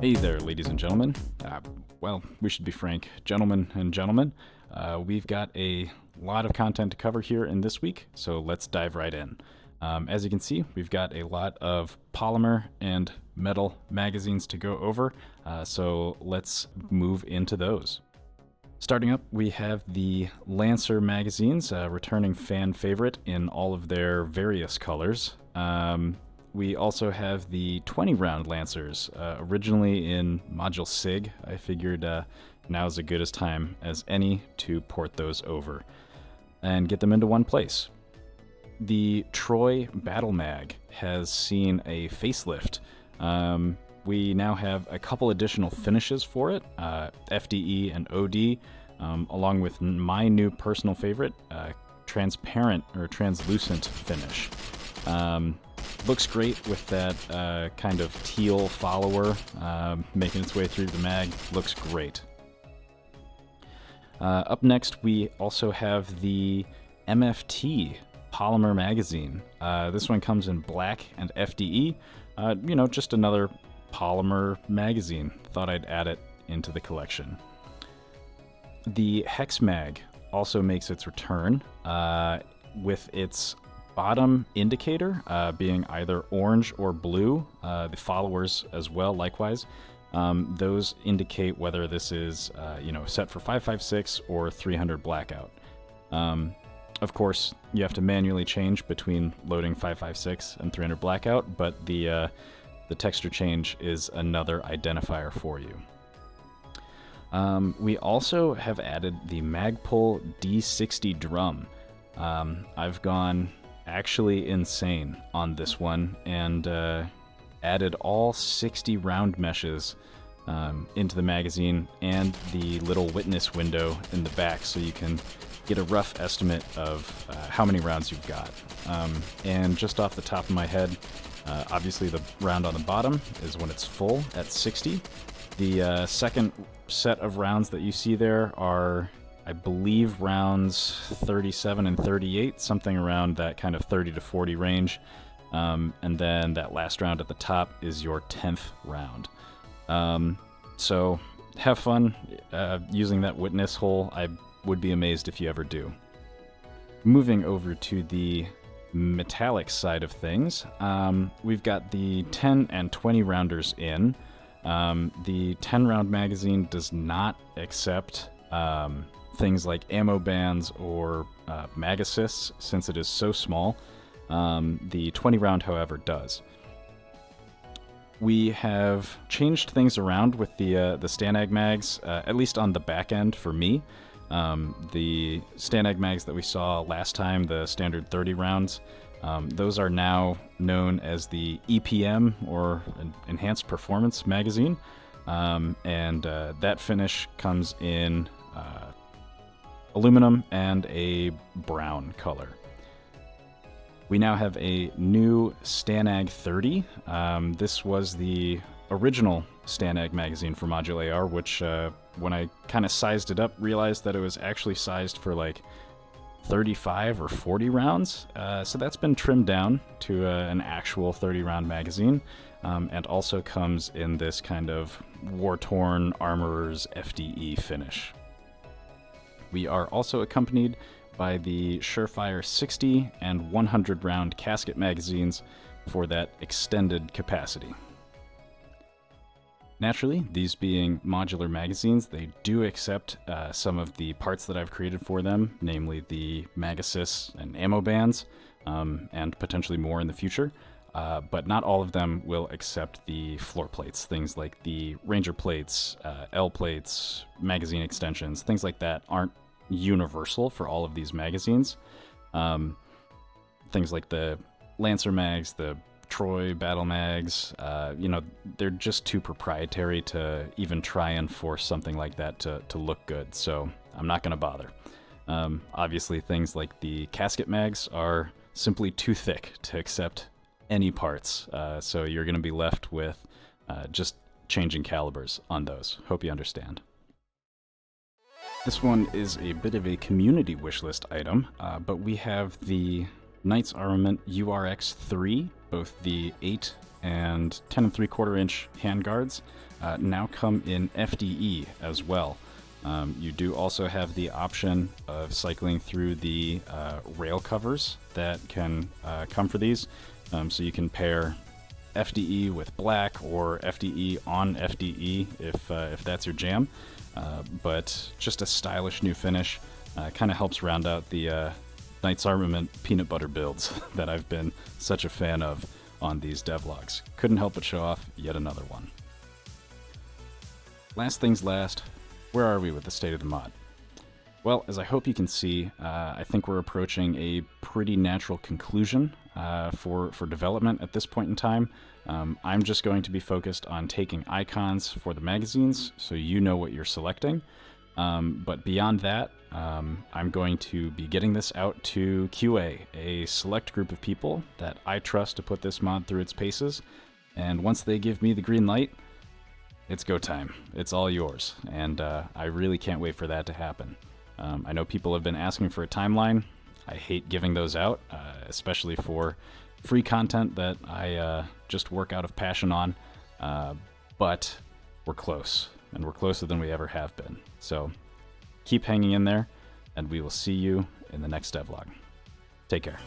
Hey there, ladies and gentlemen. Well, we should be frank, gentlemen and gentlemen. We've got a lot of content to cover here in this week, so let's dive right in. As you can see, we've got a lot of polymer and metal magazines to go over, so let's move into those. Starting up, we have the Lancer magazines, returning fan favorite in all of their various colors. We also have the 20-round Lancers, originally in Module SIG. I figured now's as good a time as any to port those over and get them into one place. The Troy Battle Mag has seen a facelift. We now have a couple additional finishes for it, FDE and OD, along with my new personal favorite, transparent or translucent finish. Looks great with that kind of teal follower making its way through the mag. Looks great. Up next, we also have the MFT polymer magazine. This one comes in black and FDE. Just another polymer magazine. Thought I'd add it into the collection. The Hex Mag also makes its return with its bottom indicator being either orange or blue. The followers as well, likewise. Those indicate whether this is set for 556 or 300 blackout. Of course, you have to manually change between loading 556 and 300 blackout, but the texture change is another identifier for you. We also have added the Magpul D60 drum. I've gone actually insane on this one and added all 60 round meshes into the magazine and the little witness window in the back so you can get a rough estimate of how many rounds you've got. And just off the top of my head, obviously the round on the bottom is when it's full at 60. The second set of rounds that you see there are, I believe, rounds 37 and 38, something around that kind of 30 to 40 range. And then that last round at the top is your 10th round. So have fun using that witness hole. I would be amazed if you ever do. Moving over to the metallic side of things, we've got the 10 and 20 rounders in. The 10 round magazine does not accept things like ammo bands or mag assists since it is so small. The 20 round, however, does. We have changed things around with the Stanag mags, at least on the back end for me. The Stanag mags that we saw last time, the standard 30 rounds, those are now known as the EPM, or Enhanced Performance Magazine, and that finish comes in aluminum and a brown color. We now have a new Stanag 30. This was the original Stanag magazine for ModulAR, which when I kind of sized it up, realized that it was actually sized for like 35 or 40 rounds. So that's been trimmed down to an actual 30 round magazine, and also comes in this kind of war-torn armorer's FDE finish. We are also accompanied by the Surefire 60 and 100 round casket magazines for that extended capacity. Naturally, these being modular magazines, they do accept some of the parts that I've created for them, namely the mag assists and ammo bands, and potentially more in the future. But not all of them will accept the floor plates, things like the Ranger plates, L plates, magazine extensions, things like that aren't universal for all of these magazines. Things like the Lancer mags, the Troy Battle Mags, they're just too proprietary to even try and force something like that to look good, so I'm not going to bother. Obviously, things like the casket mags are simply too thick to accept any parts, so you're going to be left with just changing calibers on those. Hope you understand. This one is a bit of a community wishlist item, but we have the Knights Armament URX3, both the 8 and 10 3/4 inch handguards now come in FDE as well. You do also have the option of cycling through the rail covers that can come for these. So you can pair FDE with black or FDE on FDE if that's your jam. But just a stylish new finish. Kind of helps round out the Knights Armament peanut butter builds that I've been such a fan of on these devlogs. Couldn't help but show off yet another one. Last things last, where are we with the state of the mod? Well, as I hope you can see, I think we're approaching a pretty natural conclusion for development at this point in time. I'm just going to be focused on taking icons for the magazines, so you know what you're selecting. But beyond that, I'm going to be getting this out to QA, a select group of people that I trust to put this mod through its paces. And once they give me the green light, it's go time. It's all yours. And I really can't wait for that to happen. I know people have been asking for a timeline. I hate giving those out, especially for free content that I just work out of passion on. But we're close, and we're closer than we ever have been. So keep hanging in there, and we will see you in the next devlog. Take care.